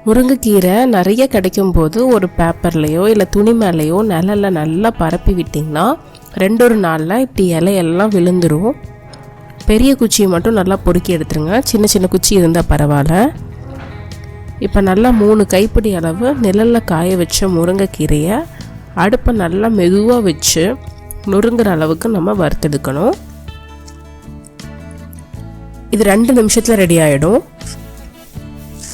முருங்கைக்கீரை நிறைய கிடைக்கும் போது ஒரு பேப்பர்லேயோ இல்லை துணி மேலேயோ நிழலில் நல்லா பரப்பி விட்டிங்கன்னா 2 நாளில் இப்படி இலையெல்லாம் விழுந்துடும். பெரிய குச்சியை மட்டும் நல்லா பொறுக்கி எடுத்துருங்க, சின்ன சின்ன குச்சி இருந்தால் பரவாயில்ல. இப்போ நல்லா 3 கைப்பிடி அளவு நிழலில் காய வச்ச முருங்கைக்கீரையை அடுப்பை நல்லா மெதுவாக வச்சு நொறுங்குற அளவுக்கு நம்ம வறுத்தெடுக்கணும். இது 2 நிமிஷத்தில் ரெடி ஆகிடும்.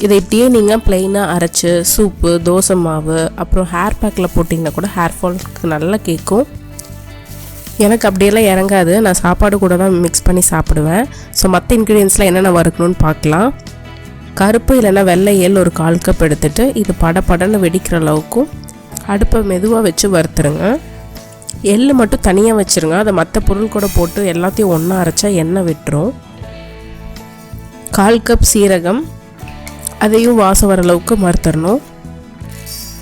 இதை இப்படியே நீங்கள் ப்ளைனாக அரைச்சி சூப்பு, தோசை மாவு, அப்புறம் ஹேர் பேக்கில் போட்டிங்கன்னா கூட ஹேர் ஃபால்க்கு நல்லா கேட்கும். எனக்கு அப்படியெல்லாம் இறங்காது, நான் சாப்பாடு கூட தான் மிக்ஸ் பண்ணி சாப்பிடுவேன். ஸோ மற்ற இன்க்ரீடியன்ஸ்லாம் என்னென்ன வறுக்கணும்னு பார்க்கலாம். கருப்பு இல்லைன்னா வெள்ளை எள் ஒரு 1/4 கப் எடுத்துகிட்டு இது படன்னு வெடிக்கிற அளவுக்கும் அடுப்பை மெதுவாக வச்சு வறுத்துருங்க. எள் மட்டும் தனியாக வச்சுருங்க, அதை மற்ற பொருள் கூட போட்டு எல்லாத்தையும் ஒன்றா அரைச்சா எண்ணெய் விட்டுரும். 1/4 கப் சீரகம், அதையும் வாசம் வர அளவுக்கு வறுத்துடணும்.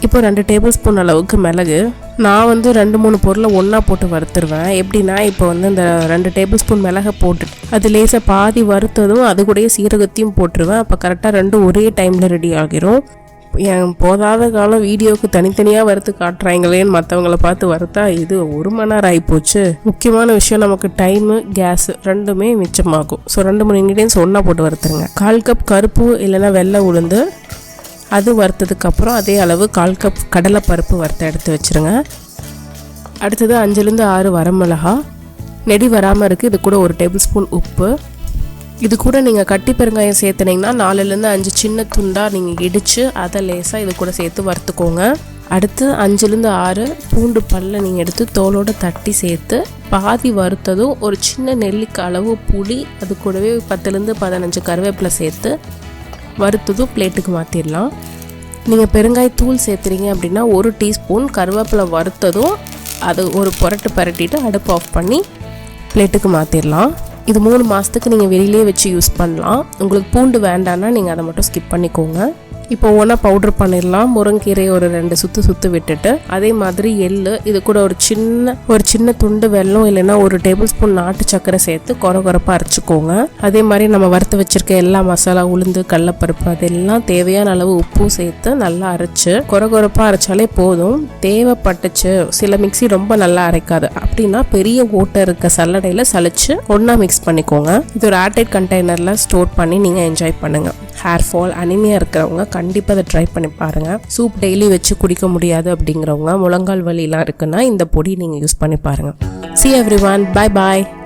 இப்போ 2 டேபிள் ஸ்பூன் அளவுக்கு மிளகு. நான் 2-3 பொருளை ஒன்றா போட்டு வறுத்துருவேன். எப்படின்னா இப்போ இந்த 2 டேபிள் ஸ்பூன் மிளகை போட்டு அது லேசாக பாதி வறுத்ததும் அது கூடயே சீரகத்தையும் போட்டுருவேன். அப்போ கரெக்டாக 2 ஒரே டைமில் ரெடி ஆகிரும். என் போதாத காலம் வீடியோவுக்கு தனித்தனியாக வறுத்து காட்டுறாங்களேன்னு மற்றவங்கள பார்த்து வறுத்தா இது 1 மணி நேரம் ஆகிப்போச்சு. முக்கியமான விஷயம், நமக்கு டைமு, கேஸு 2மே மிச்சமாகும். ஸோ 2-3 இன்க்ரீடியன்ஸ் ஒன்றா போட்டு வறுத்துருங்க. 1/4 கப் கருப்பு இல்லைன்னா வெள்ளை உளுந்து, அது வறுத்ததுக்கப்புறம் அதே அளவு 1/4 கப் கடலைப்பருப்பு வறுத்த எடுத்து வச்சுருங்க. அடுத்தது 5-6 வரமிளகா, நெடி வராமல் இருக்குது. இது கூட 1 டேபிள் ஸ்பூன் உப்பு. இது கூட நீங்கள் கட்டி பெருங்காயம் சேர்த்துனீங்கன்னா 4-5 சின்ன துண்டாக நீங்கள் இடித்து அதை லேசாக இது கூட சேர்த்து வறுத்துக்கோங்க. அடுத்து 5-6 பூண்டு பல்லை நீங்கள் எடுத்து தோலோடு தட்டி சேர்த்து பாதி வறுத்ததும் ஒரு சின்ன நெல்லிக்காய் அளவு புளி, அது கூடவே 10-15 கருவேப்பிலை சேர்த்து வறுத்ததும் பிளேட்டுக்கு மாற்றிடலாம். நீங்கள் பெருங்காயத்தூள் சேர்த்துறீங்க அப்படின்னா 1 டீஸ்பூன் கருவேப்பிலை வறுத்ததும் அது ஒரு புரட்டு பரட்டிட்டு அடுப்பு ஆஃப் பண்ணி பிளேட்டுக்கு மாற்றிடலாம். இது 3 மாதத்துக்கு நீங்கள் வெளியிலே வச்சு யூஸ் பண்ணலாம். உங்களுக்கு பூண்டு வேண்டான்னா நீங்கள் அதை மட்டும் ஸ்கிப் பண்ணிக்கோங்க. இப்போ ஒன்றா பவுட்ரு பண்ணிடலாம். முருங்கீரையை ஒரு 2 சுற்று விட்டுட்டு அதே மாதிரி எள், இது கூட ஒரு சின்ன துண்டு வெல்லம் இல்லைன்னா 1 டேபிள் ஸ்பூன் நாட்டு சர்க்கரை சேர்த்து கொரப்பாக அரைச்சிக்கோங்க. அதே மாதிரி நம்ம வறுத்து வச்சுருக்க எல்லா மசாலா, உளுந்து, கடலைப்பருப்பு அதெல்லாம் தேவையான அளவு உப்பும் சேர்த்து நல்லா அரைச்சி கொரப்பாக அரைச்சாலே போதும். தேவைப்பட்டுச்சு, சில மிக்ஸி ரொம்ப நல்லா அரைக்காது அப்படின்னா பெரிய ஓட்டை இருக்க சல்லடையில் சலிச்சு ஒன்றா மிக்ஸ் பண்ணிக்கோங்க. இது ஒரு ஏர்டைட் கண்டெய்னரில் ஸ்டோர் பண்ணி நீங்கள் என்ஜாய் பண்ணுங்கள். ஹேர் ஃபால், அனிமியா இருக்கிறவங்க கண்டிப்பாக அதை ட்ரை பண்ணி பாருங்கள். சூப் டெய்லி வச்சு குடிக்க முடியாது அப்படிங்கிறவங்க, முழங்கால் வலிலாம் இருக்குன்னா இந்த பொடி நீங்கள் யூஸ் பண்ணி பாருங்கள். See everyone, bye bye.